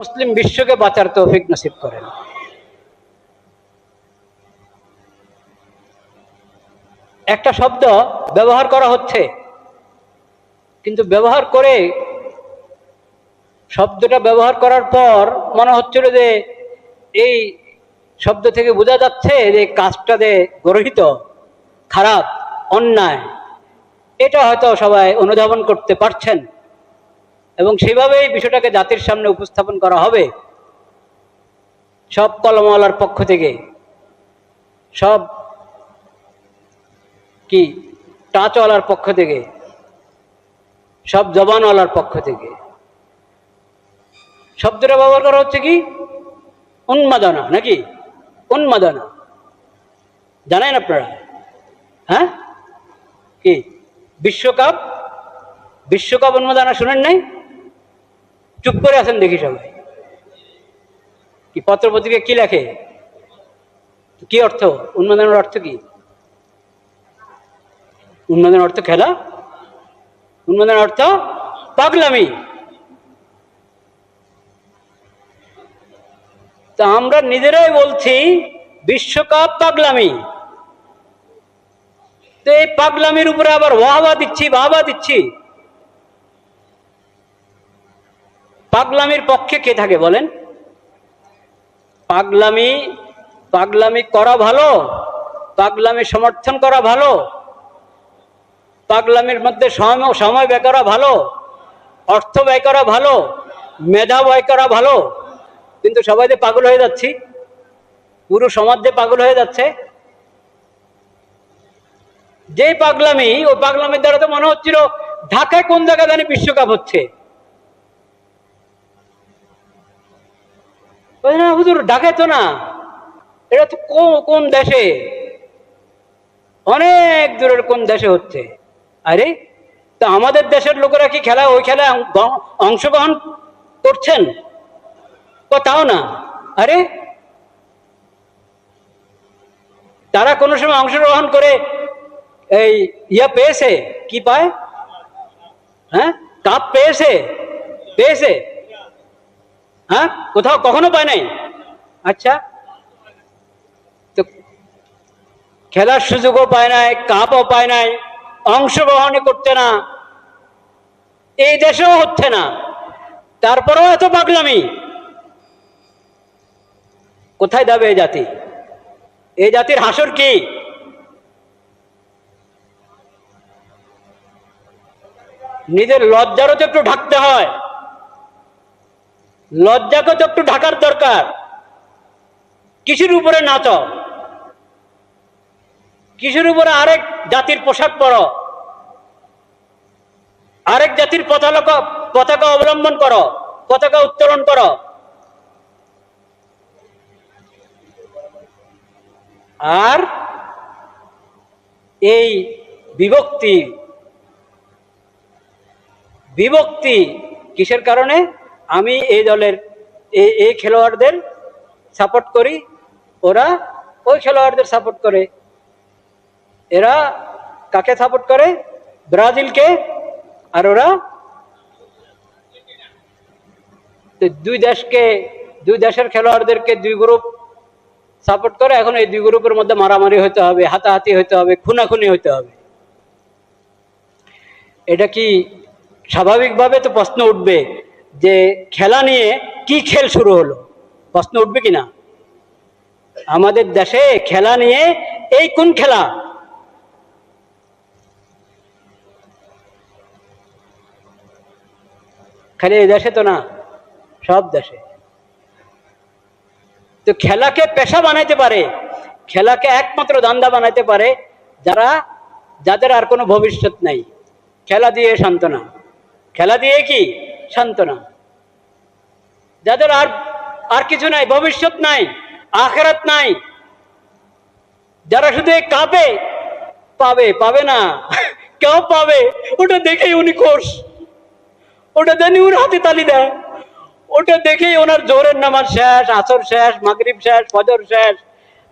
মুসলিম বিশ্বকে বাঁচার তৌফিক নসিব করেন। একটা শব্দ ব্যবহার করা হচ্ছে, কিন্তু ব্যবহার করে শব্দটা ব্যবহার করার পর মনে হচ্ছিল যে এই শব্দ থেকে বোঝা যাচ্ছে যে কাজটা যে গর্হিত, খারাপ, অন্যায়। এটা হয়তো সবাই অনুধাবন করতে পারছেন এবং সেভাবেই বিষয়টাকে জাতির সামনে উপস্থাপন করা হবে। সব কলমওয়ালার পক্ষ থেকে, সব কি টাচওয়ালার পক্ষ থেকে, সব জবানওয়ালার পক্ষ থেকে শব্দটা ব্যবহার করা হচ্ছে কি উন্মাদনা, নাকি উন্মাদনা। জানেন আপনারা? হ্যাঁ, কি বিশ্বকাপ বিশ্বকাপ উন্মাদনা শুনেন নাই? চুপ করে আছেন দেখি সবাই। কি পত্রপত্রিকা কি লেখে? কি অর্থ উন্মাদনার? অর্থ কি? উন্মাদনার অর্থ খেলা, উন্মাদনার অর্থ পাগলামি। তা আমরা নিজেরাই বলছি বিশ্বকাপ পাগলামি। তো এই পাগলামির উপরে আবার বাহবা দিচ্ছি। পাগলামির পক্ষে কে থাকে বলেন? পাগলামি করা ভালো, পাগলামি সমর্থন করা ভালো, পাগলামির মধ্যে সময় ব্যয় করা ভালো, অর্থ ব্যয় করা ভালো, মেধা ব্যয় করা ভালো। কিন্তু সবাই যে পাগল হয়ে যাচ্ছি, পুরো সমাজ যে পাগল হয়ে যাচ্ছে। যে পাগলামি, ওই পাগলামির দ্বারা তো মনে হচ্ছিল ঢাকায় কোন জায়গায় জানি বিশ্বকাপ হচ্ছে। হুজুর ঢাকায় তো না, এটা তো কোন দেশে, অনেক দূরের কোন দেশে হচ্ছে। আরে তা আমাদের দেশের লোকেরা কি ওই খেলায় অংশগ্রহণ করছেন? তাও না। আরে তারা কোনো সময় অংশগ্রহণ করে এই পেয়েছে? কি পায়? হ্যাঁ, কাপ পেয়েছে? হ্যাঁ, কোথাও কখনো পায় নাই। আচ্ছা, তো খেলার সুযোগও পায় নাই, কাপও পায় নাই, অংশগ্রহণ করতে না, এই দেশেও হচ্ছে না, তারপরেও এত পাগলামি। কোথায় যাবে এই জাতি? এই জাতির হাসর কি? নিজের লজ্জারও তো একটু ঢাকতে হয়, লজ্জাকে তো একটু ঢাকার দরকার। কিসের উপরে নাচ, কিসের উপরে আরেক জাতির পোশাক পরো, আরেক জাতির পতাকা অবলম্বন করো, পতাকা উত্তোলন করো। আর এই বিভক্তি কিসের কারণে? আমি এই দলের এই খেলোয়াড়দের সাপোর্ট করি, ওরা ওই খেলোয়াড়দের সাপোর্ট করে। এরা কাকে সাপোর্ট করে? ব্রাজিলকে। আর ওরা দুই দেশের খেলোয়াড়দেরকে দুই গ্রুপ সাপোর্ট করে। এখন এই দুই গ্রুপের মধ্যে মারামারি হতে হবে, হাতাহাতি হতে হবে, খুনাখুনি হতে হবে। এটা কি স্বাভাবিকভাবে তো প্রশ্ন উঠবে যে খেলা নিয়ে কি খেল শুরু হলো? প্রশ্ন উঠবে কিনা? আমাদের দেশে খেলা নিয়ে এই কোন খেলা? খালি এই দেশে তো না, সব দেশে। তো খেলাকে পেশা বানাইতে পারে, খেলাকে একমাত্র ধান্দা বানাইতে পারে যাদের আর কোনো ভবিষ্যৎ নাই। খেলা দিয়ে সান্ত্বনা, খেলা দিয়ে কি সান্ত্বনা। যাদের আর কিছু নাই, ভবিষ্যৎ নাই, আখিরাত নাই, যারা শুধু কাঁপে, পাবে না। কেউ পাবে? ওটা দেখেই উনি খোশ, ওটা জানি ওর হাতে তালি দেয়, ওটা দেখেই ওনার জোহরের নামাজ শেষ, আসর শেষ, মাগরিব শেষ, ফজর শেষ,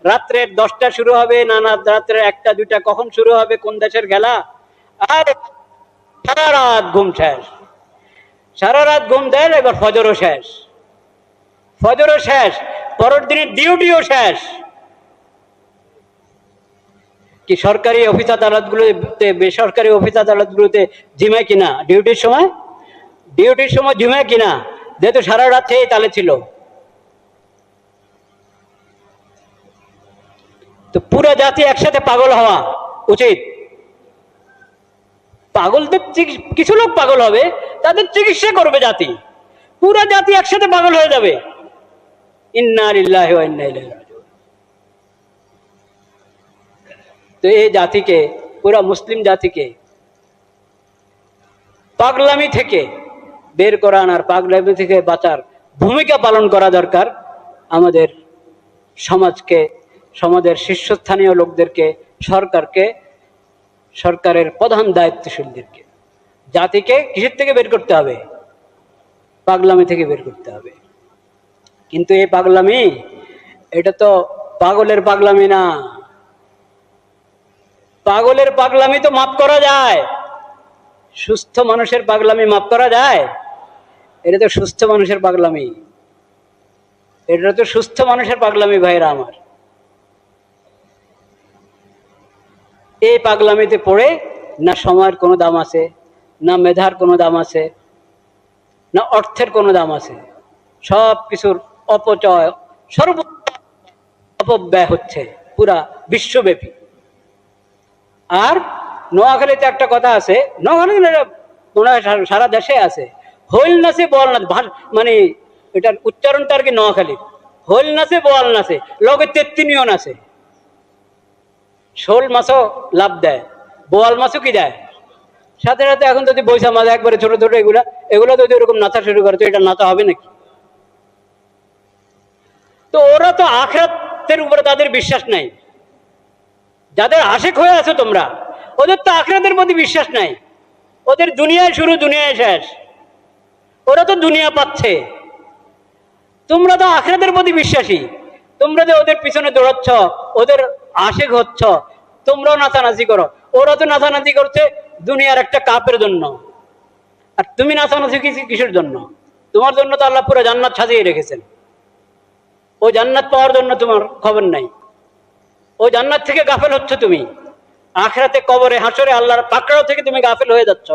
রাত্রের 10টা শুরু হবে, না রাত্রের 1টা 2টা, কখন শুরু হবে, কোন দেশের খেলা, আর সারা রাত ঘুম শেষ, সারা রাত ঘুম দেন, এবার ফজরও শেষ। ফজরও শেষ, পরের দিনের ডিউটিও শেষ। কি সরকারি অফিস আদালতগুলোতে, বেসরকারি অফিস আদালতগুলোতে ঝিমায় কিনা ডিউটির সময়? ডিউটির সময় ঝিমায় কিনা? যেহেতু সারা রাত খেয়ে তালে ছিল। তো পুরো জাতি একসাথে পাগল হওয়া উচিত। পাগলদের কিছু লোক পাগল হবে, তাদের চিকিৎসা করবে জাতি। পুরো জাতি একসাথে পাগল হয়ে যাবে। ইন্না লিল্লাহি ওয়া ইন্না ইলাইহি রাজিউন। তো এই জাতিকে, পুরা মুসলিম জাতিকে পাগলামি থেকে বের করা আর পাগলামি থেকে বাঁচার ভূমিকা পালন করা দরকার। আমাদের সমাজকে, সমাজের শীর্ষস্থানীয় লোকদেরকে, সরকারকে, সরকারের প্রধান দায়িত্বশীলদেরকে। জাতিকে কিসের থেকে বের করতে হবে? পাগলামি থেকে বের করতে হবে। কিন্তু এই পাগলামি, এটা তো পাগলের পাগলামি না। পাগলের পাগলামি তো মাফ করা যায়, সুস্থ মানুষের পাগলামি মাফ করা যায়? এটা তো সুস্থ মানুষের পাগলামি, এটা তো সুস্থ মানুষের পাগলামি ভাইরা আমার। এই পাগলামিতে পড়ে না সময়ের কোনো দাম আছে, না মেধার কোনো দাম আছে, না অর্থের কোনো দাম আছে। সব কিছুর অপচয়, অপব্যয় হচ্ছে পুরা বিশ্বব্যাপী। আর নোয়াখালীতে একটা কথা আছে, নোয়াখালী মনে হয় সারা দেশে আছে, হইল নাচে বল নাচ, মানে এটার উচ্চারণটা আর কি নোয়াখালীর। হইল নাচে বল নাচে, লগে তেত্তিনিও নাচে। শোল মাছও লাভ দেয়, বোয়াল মাছও কি দেয় সাথে সাথে। এখন যদি বৈশা মাছ একবারে ছোট ছোট এগুলো যদি ওরকম নাচা শুরু করে, তো এটা নাচা হবে নাকি? তো ওরা তো আখিরাতের উপরে তাদের বিশ্বাস নাই। যাদের আশিক হয়ে আছো তোমরা, ওদের তো আখিরাতের প্রতি বিশ্বাস নাই। ওদের দুনিয়ায় শুরু, দুনিয়ায় শেষ। ওরা তো দুনিয়া পাচ্ছে, তোমরা তো আখিরাতের প্রতি বিশ্বাসী। তোমরা যে ওদের পিছনে দৌড়াচ্ছ, ওদের আশিক হচ্ছ, তোমরাও নাচানাচি করো। ওরা তো নাচানাচি করছে দুনিয়ার একটা কাপের জন্য, আর তুমি নাচানাচি কিসের জন্য? তোমার জন্য তো আল্লাহ পুরো জান্নাত সাজিয়ে রেখেছেন। ও জান্নাত পাওয়ার জন্য তোমার খবর নাই। ও জান্নাত থেকে গাফেল হচ্ছ তুমি। আখিরাতে, কবরে, হাসরে, আল্লাহর পাকড়াও থেকে তুমি গাফেল হয়ে যাচ্ছ।